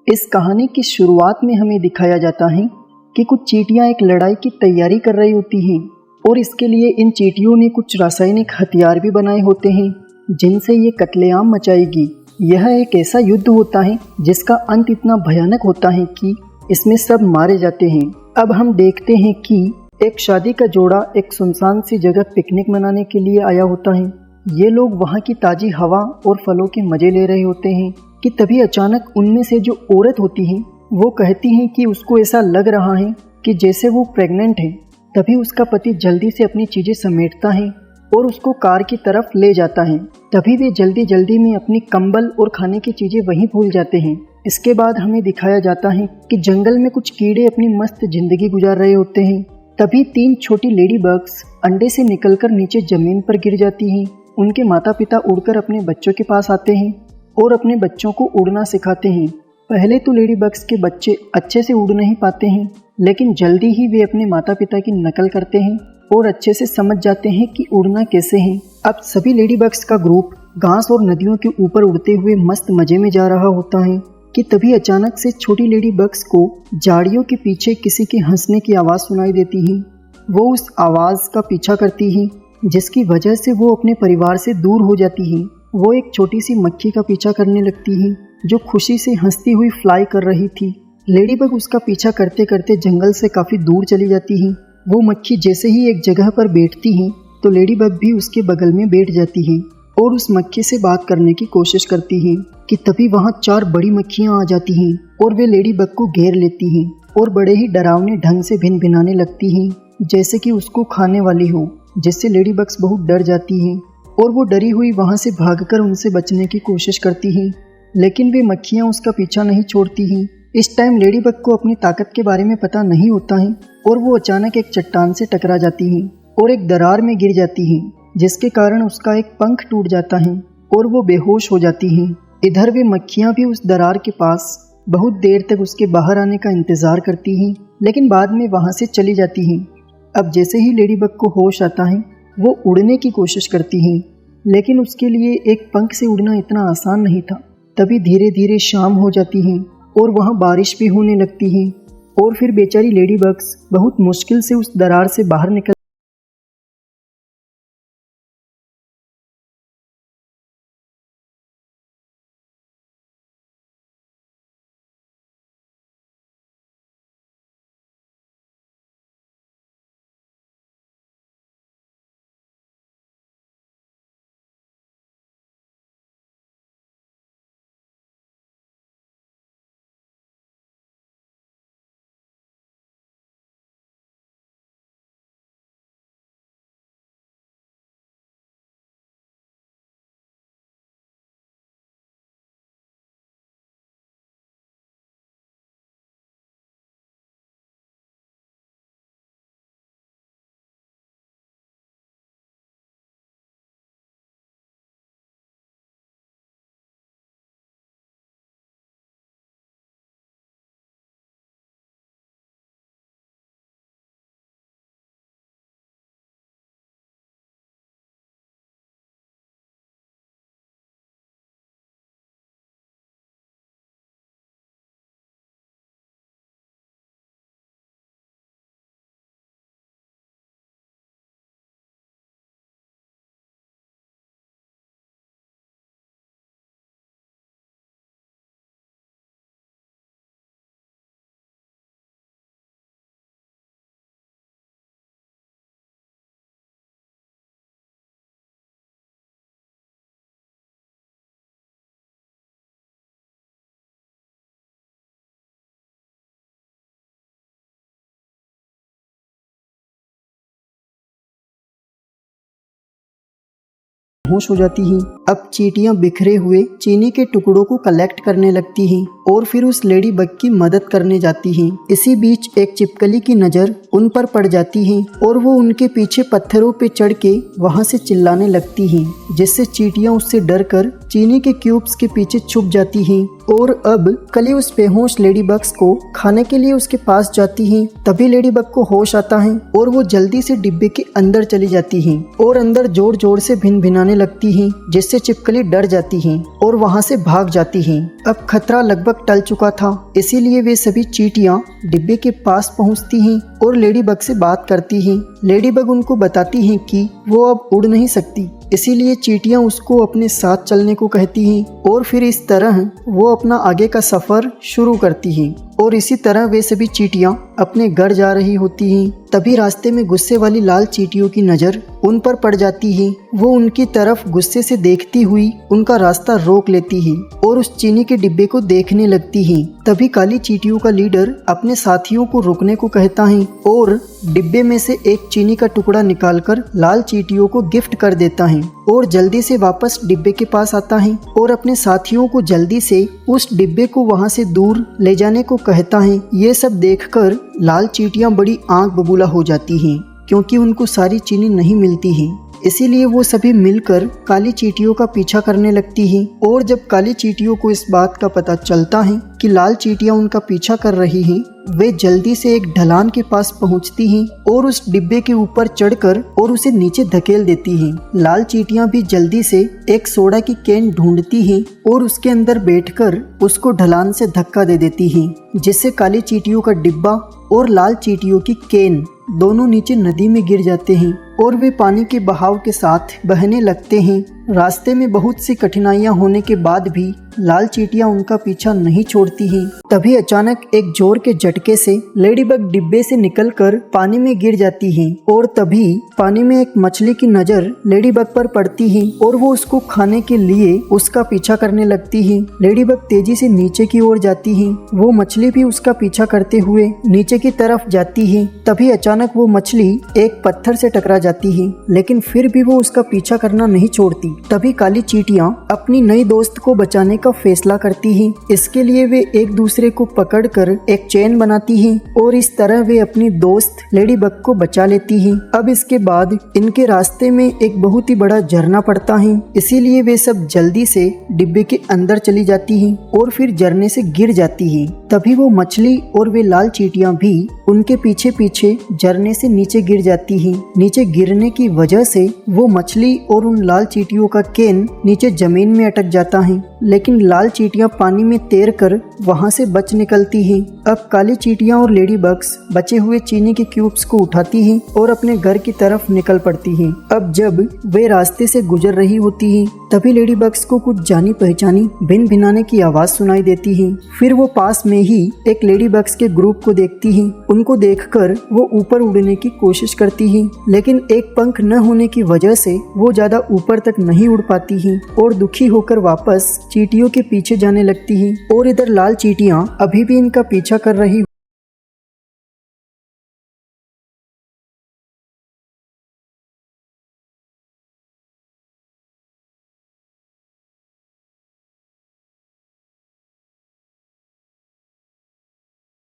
इस कहानी की शुरुआत में हमें दिखाया जाता है कि कुछ चींटियां एक लड़ाई की तैयारी कर रही होती हैं और इसके लिए इन चींटियों ने कुछ रासायनिक हथियार भी बनाए होते हैं जिनसे ये कत्लेआम मचाएगी। यह एक ऐसा युद्ध होता है जिसका अंत इतना भयानक होता है कि इसमें सब मारे जाते हैं। अब हम देखते हैं कि एक शादी का जोड़ा एक सुनसान सी जगह पिकनिक मनाने के लिए आया होता है। ये लोग वहाँ की ताज़ी हवा और फलों के मज़े ले रहे होते हैं कि तभी अचानक उनमें से जो औरत होती है वो कहती है कि उसको ऐसा लग रहा है कि जैसे वो प्रेग्नेंट है। तभी उसका पति जल्दी से अपनी चीज़ें समेटता है और उसको कार की तरफ ले जाता है। तभी वे जल्दी जल्दी में अपनी कंबल और खाने की चीज़ें वहीं भूल जाते हैं। इसके बाद हमें दिखाया जाता है कि जंगल में कुछ कीड़े अपनी मस्त जिंदगी गुजार रहे होते हैं। तभी 3 छोटी लेडी बग्स अंडे से निकलकर नीचे जमीन पर गिर जाती हैं। उनके माता पिता उड़कर अपने बच्चों के पास आते हैं और अपने बच्चों को उड़ना सिखाते हैं। पहले तो लेडी बग्स के बच्चे अच्छे से उड़ नहीं पाते हैं, लेकिन जल्दी ही वे अपने माता पिता की नकल करते हैं और अच्छे से समझ जाते हैं कि उड़ना कैसे है। अब सभी लेडी बग्स का ग्रुप घास और नदियों के ऊपर उड़ते हुए मस्त मजे में जा रहा होता है कि तभी अचानक से छोटी लेडी बग्स को झाड़ियों के पीछे किसी के हंसने की आवाज़ सुनाई देती है। वो उस आवाज़ का पीछा करती है जिसकी वजह से वो अपने परिवार से दूर हो जाती है। वो एक छोटी सी मक्खी का पीछा करने लगती है जो खुशी से हंसती हुई फ्लाई कर रही थी। लेडीबग उसका पीछा करते करते जंगल से काफ़ी दूर चली जाती है। वो मक्खी जैसे ही एक जगह पर बैठती है तो लेडीबग भी उसके बगल में बैठ जाती है और उस मक्खी से बात करने की कोशिश करती है कि तभी वहाँ 4 बड़ी मक्खियाँ आ जाती हैं और वे लेडीबग को घेर लेती हैं और बड़े ही डरावने ढंग से भिनभिनाने लगती हैं जैसे कि उसको खाने वाली हो, जिससे लेडीबग्स बहुत डर जाती हैं और वो डरी हुई वहाँ से भागकर उनसे बचने की कोशिश करती हैं, लेकिन वे मक्खियाँ उसका पीछा नहीं छोड़ती हैं। इस टाइम लेडीबग को अपनी ताकत के बारे में पता नहीं होता है और वो अचानक एक चट्टान से टकरा जाती है और एक दरार में गिर जाती है जिसके कारण उसका एक पंख टूट जाता है और वो बेहोश हो जाती है। इधर वे मक्खियाँ भी उस दरार के पास बहुत देर तक उसके बाहर आने का इंतज़ार करती हैं, लेकिन बाद में वहाँ से चली जाती हैं। अब जैसे ही लेडीबग को होश आता है वो उड़ने की कोशिश करती है, लेकिन उसके लिए एक पंख से उड़ना इतना आसान नहीं था। तभी धीरे धीरे शाम हो जाती है और वहाँ बारिश भी होने लगती है और फिर बेचारी लेडीबग्स बहुत मुश्किल से उस दरार से बाहर निकल होश हो जाती हैं। अब चींटियां बिखरे हुए चीनी के टुकड़ों को कलेक्ट करने लगती हैं और फिर उस लेडी बग की मदद करने जाती हैं। इसी बीच एक छिपकली की नज़र उन पर पड़ जाती है और वो उनके पीछे पत्थरों पे चढ़ के वहाँ से चिल्लाने लगती हैं, जिससे चींटियां उससे डर कर चीनी के क्यूब्स के पीछे छुप जाती हैं और अब कली उस बेहोश लेडी बग्स को खाने के लिए उसके पास जाती हैं। तभी लेडी बग को होश आता है और वो जल्दी से डिब्बे के अंदर चली जाती हैं और अंदर जोर जोर से भिनभिनाने लगती हैं, जिससे छिपकली डर जाती हैं और वहाँ से भाग जाती हैं। अब खतरा लगभग टल चुका था, इसीलिए वे सभी चींटियां डिब्बे के पास पहुँचती हैं और लेडी बग से बात करती हैं। लेडी बग उनको बताती हैं कि वो अब उड़ नहीं सकती, इसीलिए चींटियां उसको अपने साथ चलने को कहती हैं और फिर इस तरह वो अपना आगे का सफर शुरू करती हैं। और इसी तरह वे सभी चींटियां अपने घर जा रही होती हैं। तभी रास्ते में गुस्से वाली लाल चींटियों की नज़र उन पर पड़ जाती है। वो उनकी तरफ गुस्से से देखती हुई उनका रास्ता रोक लेती है और उस चीनी के डिब्बे को देखने लगती है। तभी काली चींटियों का लीडर अपने साथियों को रुकने को कहता है और डिब्बे में से एक चीनी का टुकड़ा निकालकर लाल चींटियों को गिफ्ट कर देता है और जल्दी से वापस डिब्बे के पास आता है और अपने साथियों को जल्दी से उस डिब्बे को वहां से दूर ले जाने को कहता है। ये सब देखकर लाल चींटियां बड़ी आंख बबूला हो जाती हैं, क्योंकि उनको सारी चीनी नहीं मिलती है। इसीलिए वो सभी मिलकर काली चींटियों का पीछा करने लगती हैं और जब काली चींटियों को इस बात का पता चलता है कि लाल चींटियां उनका पीछा कर रही हैं, वे जल्दी से एक ढलान के पास पहुंचती हैं और उस डिब्बे के ऊपर चढ़कर और उसे नीचे धकेल देती हैं। लाल चींटियां भी जल्दी से एक सोडा की कैन ढूंढती हैं और उसके अंदर बैठकर उसको ढलान से धक्का दे देती हैं, जिससे काली चींटियों का डिब्बा और लाल चींटियों की कैन दोनों नीचे नदी में गिर जाते हैं और वे पानी के बहाव के साथ बहने लगते हैं। रास्ते में बहुत सी कठिनाइयां होने के बाद भी लाल चींटियां उनका पीछा नहीं छोड़ती हैं। तभी अचानक एक जोर के झटके से लेडीबग डिब्बे से निकलकर पानी में गिर जाती हैं और तभी पानी में एक मछली की नजर लेडीबग पर पड़ती है और वो उसको खाने के लिए उसका पीछा करने लगती है। लेडीबग तेजी से नीचे की ओर जाती है, वो मछली भी उसका पीछा करते हुए नीचे की तरफ जाती है। तभी अचानक वो मछली एक पत्थर से टकरा जाती है, लेकिन फिर भी वो उसका पीछा करना नहीं छोड़ती। तभी काली चींटियां अपनी नई दोस्त को बचाने का फैसला करती हैं। इसके लिए वे एक दूसरे को पकड़कर एक चेन बनाती हैं और इस तरह वे अपनी दोस्त लेडीबग को बचा लेती हैं। अब इसके बाद इनके रास्ते में एक बहुत ही बड़ा झरना पड़ता है, इसीलिए वे सब जल्दी से डिब्बे के अंदर चली जाती हैं और फिर झरने से गिर जाती हैं। तभी वो मछली और वे लाल चींटियां भी उनके पीछे पीछे झरने से नीचे गिर जाती हैं। नीचे गिरने की वजह से वो मछली और उन लाल चींटियों का कैन नीचे जमीन में अटक जाता है, लेकिन लाल चींटियां पानी में तैरकर वहां से बच निकलती हैं। अब काली चींटियां और लेडीबग्स बचे हुए चीनी के क्यूब्स को उठाती हैं और अपने घर की तरफ निकल पड़ती हैं। अब जब वे रास्ते से गुजर रही होती हैं, तभी लेडीबग्स को कुछ जानी पहचानी भिन भिनाने की आवाज सुनाई देती है। फिर वो पास में ही एक लेडीबग्स के ग्रुप को देखती हैं। उनको देखकर वो ऊपर उड़ने की कोशिश करती हैं, लेकिन एक पंख न होने की वजह से वो ज्यादा ऊपर तक नहीं उड़ पाती हैं और दुखी होकर वापस चींटियों के पीछे जाने लगती हैं। और इधर लाल चींटियां अभी भी इनका पीछा कर रही